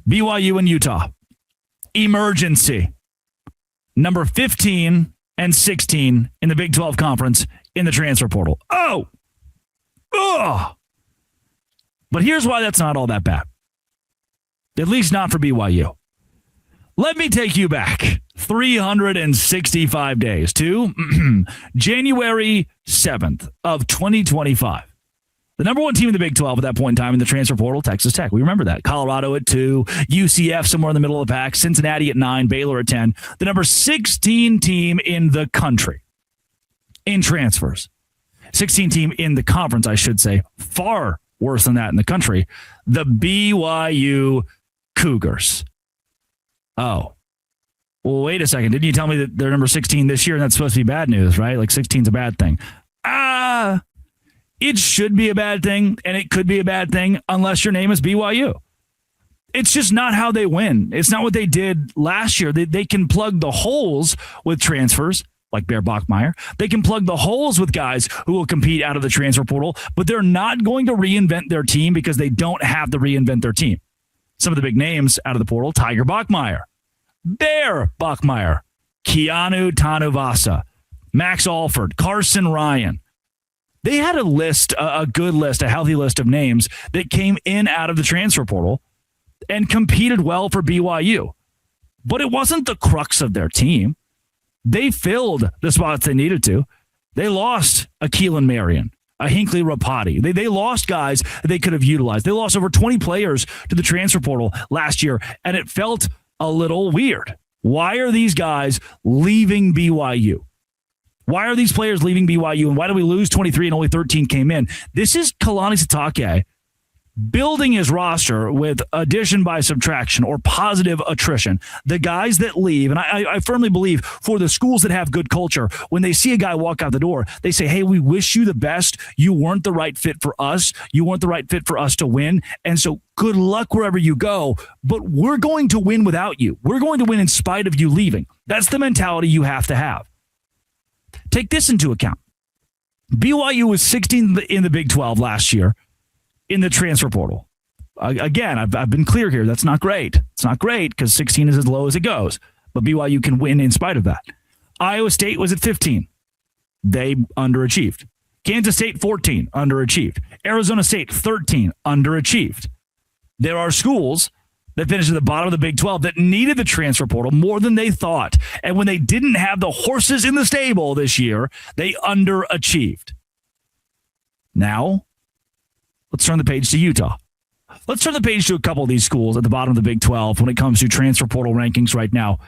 BYU and Utah. Emergency. Number 15 and 16 in the Big 12 Conference in the transfer portal. Oh! Ugh! But here's why that's not all that bad. At least not for BYU. Let me take you back 365 days to January 7th of 2025. The number one team in the Big 12 at that point in time in the transfer portal, Texas Tech. We remember that. Colorado at 2, UCF somewhere in the middle of the pack, Cincinnati at 9, Baylor at 10. The number 16 team in the country in transfers. 16 team in the conference, I should say. Far worse than that in the country. The BYU Cougars. Oh. Well, wait a second. Didn't you tell me that they're number 16 this year and that's supposed to be bad news, right? Like 16's a bad thing. It should be a bad thing, and it could be a bad thing unless your name is BYU. It's just not how they win. It's not what they did last year. They can plug the holes with transfers, like Bear Bachmeier. They can plug the holes with guys who will compete out of the transfer portal, but they're not going to reinvent their team because they don't have to reinvent their team. Some of the big names out of the portal, Tiger Bachmeier, Bear Bachmeier, Keanu Tanuvasa, Max Alford, Carson Ryan. They had a list, a good list, a healthy list of names that came in out of the transfer portal and competed well for BYU. But it wasn't the crux of their team. They filled the spots they needed to. They lost a Keelan Marion, a Hinckley Rapati. They lost guys that they could have utilized. They lost over 20 players to the transfer portal last year, and it felt a little weird. Why are these guys leaving BYU? Why are these players leaving BYU, and why do we lose 23 and only 13 came in? This is Kalani Sitake building his roster with addition by subtraction or positive attrition. The guys that leave, and I firmly believe for the schools that have good culture, when they see a guy walk out the door, they say, hey, we wish you the best. You weren't the right fit for us. You weren't the right fit for us to win. And so good luck wherever you go, but we're going to win without you. We're going to win in spite of you leaving. That's the mentality you have to have. Take this into account. BYU was 16th in the Big 12 last year in the transfer portal. Again, I've been clear here. That's not great. It's not great because 16 is as low as it goes. But BYU can win in spite of that. Iowa State was at 15. They underachieved. Kansas State, 14, underachieved. Arizona State, 13, underachieved. There are schools that finished at the bottom of the Big 12 that needed the transfer portal more than they thought. And when they didn't have the horses in the stable this year, they underachieved. Now, let's turn the page to Utah. Let's turn the page to a couple of these schools at the bottom of the Big 12 when it comes to transfer portal rankings right now.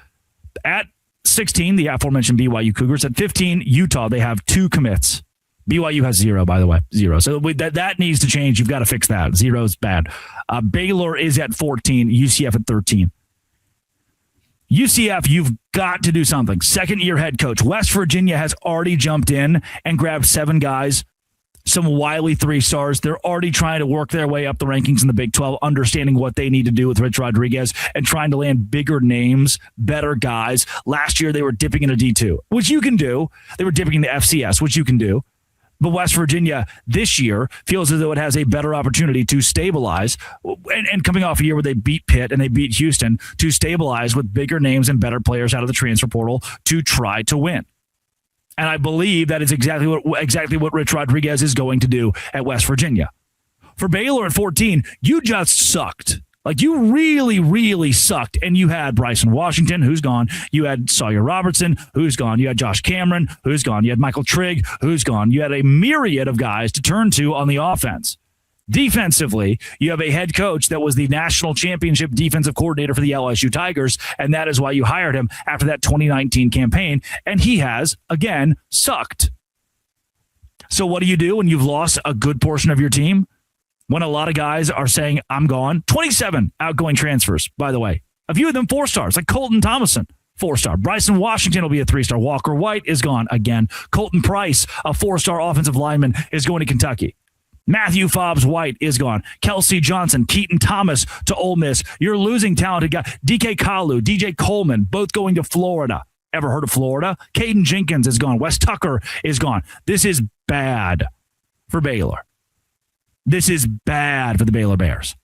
At 16, the aforementioned BYU Cougars. At 15, Utah, they have 2 commits. BYU has 0, by the way, 0. So that needs to change. You've got to fix that. 0 is bad. Baylor is at 14, UCF at 13. UCF, you've got to do something. Second-year head coach. West Virginia has already jumped in and grabbed 7 guys, some wily 3-stars. They're already trying to work their way up the rankings in the Big 12, understanding what they need to do with Rich Rodriguez and trying to land bigger names, better guys. Last year, they were dipping into D2, which you can do. They were dipping into FCS, which you can do. But West Virginia this year feels as though it has a better opportunity to stabilize, and coming off a year where they beat Pitt and they beat Houston, to stabilize with bigger names and better players out of the transfer portal to try to win. And I believe that is exactly what Rich Rodriguez is going to do at West Virginia. For Baylor at 14, you just sucked. Like, you really, really sucked. And you had Bryson Washington, who's gone. You had Sawyer Robertson, who's gone. You had Josh Cameron, who's gone. You had Michael Trigg, who's gone. You had a myriad of guys to turn to on the offense. Defensively, you have a head coach that was the national championship defensive coordinator for the LSU Tigers, and that is why you hired him after that 2019 campaign. And he has, again, sucked. So what do you do when you've lost a good portion of your team? When a lot of guys are saying, I'm gone. 27 outgoing transfers, by the way. A few of them 4-stars, like Colton Thomason, 4-star. Bryson Washington will be a 3-star. Walker White is gone again. Colton Price, a 4-star offensive lineman, is going to Kentucky. Matthew Fobbs White is gone. Kelsey Johnson, Keaton Thomas to Ole Miss. You're losing talented guys. DK Kalu, DJ Coleman, both going to Florida. Ever heard of Florida? Caden Jenkins is gone. Wes Tucker is gone. This is bad for Baylor. This is bad for the Baylor Bears.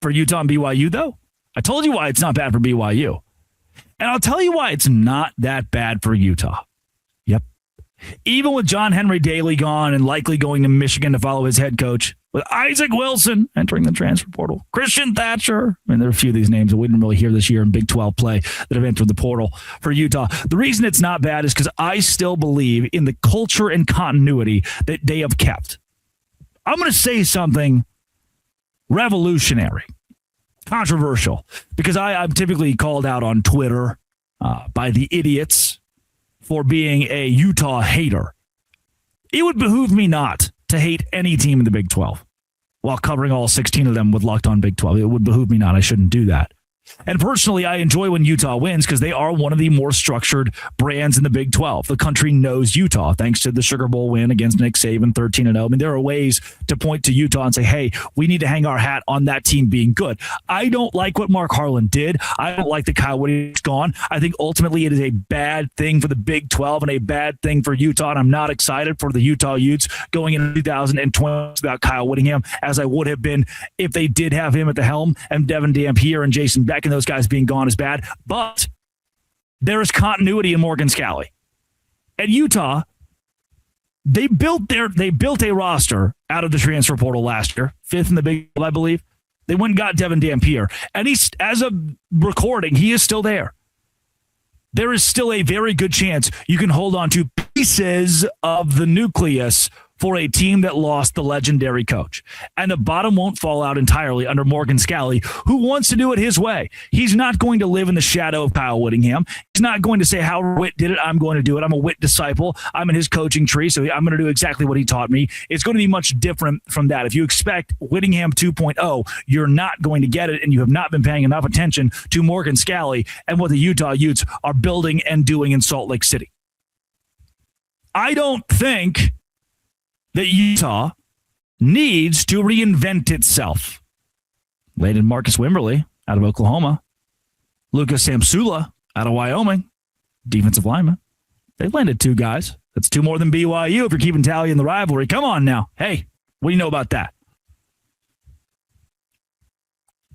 for Utah and BYU, though? I told you why it's not bad for BYU. And I'll tell you why it's not that bad for Utah. Yep. Even with John Henry Daly gone and likely going to Michigan to follow his head coach, with Isaac Wilson entering the transfer portal, Christian Thatcher. I mean, there are a few of these names that we didn't really hear this year in Big 12 play that have entered the portal for Utah. The reason it's not bad is because I still believe in the culture and continuity that they have kept. I'm going to say something revolutionary, controversial, because I'm typically called out on Twitter by the idiots for being a Utah hater. It would behoove me not to hate any team in the Big 12 while covering all 16 of them with Locked On Big 12. It would behoove me not. I shouldn't do that. And personally, I enjoy when Utah wins because they are one of the more structured brands in the Big 12. The country knows Utah thanks to the Sugar Bowl win against Nick Saban, 13-0. I mean, there are ways to point to Utah and say, hey, we need to hang our hat on that team being good. I don't like what Mark Harlan did. I don't like that Kyle Whittingham's gone. I think ultimately it is a bad thing for the Big 12 and a bad thing for Utah, and I'm not excited for the Utah Utes going into 2020 about Kyle Whittingham as I would have been if they did have him at the helm, and Devin Dampier and Jason Beck and those guys being gone is bad. But there is continuity in Morgan Scalley. At Utah, they built a roster out of the transfer portal last year, 5th in the Big 12, I believe. They went and got Devin Dampier. And he's, as of recording, he is still there. There is still a very good chance you can hold on to pieces of the nucleus for a team that lost the legendary coach. And the bottom won't fall out entirely under Morgan Scalley, who wants to do it his way. He's not going to live in the shadow of Kyle Whittingham. He's not going to say how Whit did it, I'm going to do it. I'm a Whit disciple. I'm in his coaching tree, so I'm going to do exactly what he taught me. It's going to be much different from that. If you expect Whittingham 2.0, you're not going to get it, and you have not been paying enough attention to Morgan Scalley and what the Utah Utes are building and doing in Salt Lake City. I don't think that Utah needs to reinvent itself. Landed Marcus Wimberly out of Oklahoma. Lucas Samsula out of Wyoming. Defensive lineman. They've landed 2 guys. That's 2 more than BYU if you're keeping tally in the rivalry. Come on now. Hey, what do you know about that?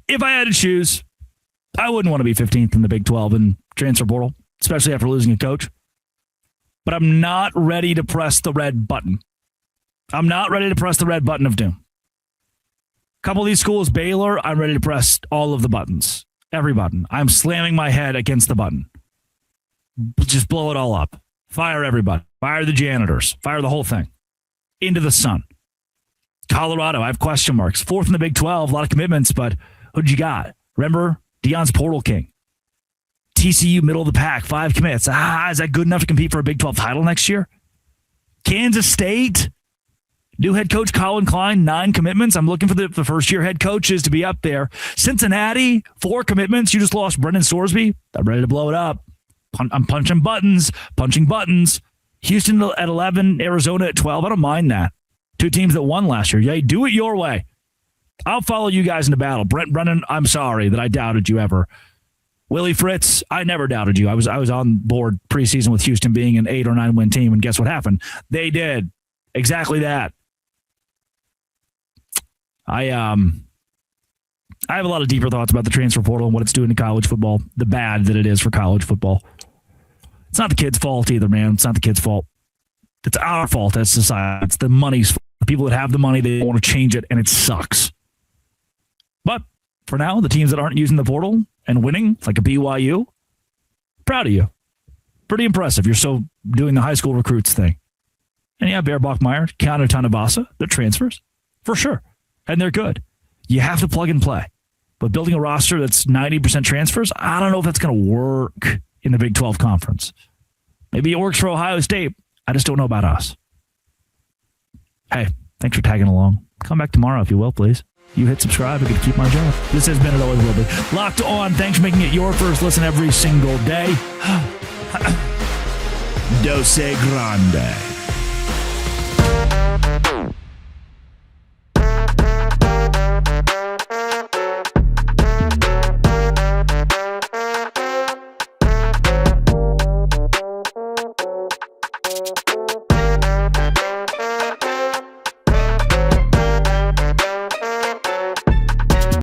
If I had to choose, I wouldn't want to be 15th in the Big 12 in transfer portal, especially after losing a coach. But I'm not ready to press the red button. I'm not ready to press the red button of doom. A couple of these schools, Baylor, I'm ready to press all of the buttons. Every button. I'm slamming my head against the button. Just blow it all up. Fire everybody. Fire the janitors. Fire the whole thing. Into the sun. Colorado, I have question marks. 4th in the Big 12, a lot of commitments, but who'd you got? Remember, Deion's Portal King. TCU, middle of the pack, 5 commits. Is that good enough to compete for a Big 12 title next year? Kansas State, new head coach Colin Klein, 9 commitments. I'm looking for the first-year head coaches to be up there. Cincinnati, 4 commitments. You just lost Brendan Sorsby. I'm ready to blow it up. I'm punching buttons. Houston at 11, Arizona at 12. I don't mind that. 2 teams that won last year. Yeah, do it your way. I'll follow you guys into battle. Brent Brennan, I'm sorry that I doubted you ever. Willie Fritz, I never doubted you. I was on board preseason with Houston being an 8 or 9 win team, and guess what happened? They did exactly that. I have a lot of deeper thoughts about the transfer portal and what it's doing to college football, the bad that it is for college football. It's not the kids' fault either, man. It's not the kids' fault. It's our fault as society. It's the money's fault. The people that have the money, they want to change it, and it sucks. But for now, the teams that aren't using the portal and winning, like a BYU, proud of you. Pretty impressive. You're still doing the high school recruits thing. And yeah, Bear Bachmeier, Keanu Tanabasa, they're transfers, for sure. And they're good. You have to plug and play. But building a roster that's 90% transfers, I don't know if that's going to work in the Big 12 conference. Maybe it works for Ohio State. I just don't know about us. Hey, thanks for tagging along. Come back tomorrow if you will, please. You hit subscribe. I could keep my job. This has been It Always Will Be. Locked On. Thanks for making it your first listen every single day. Dose Grande.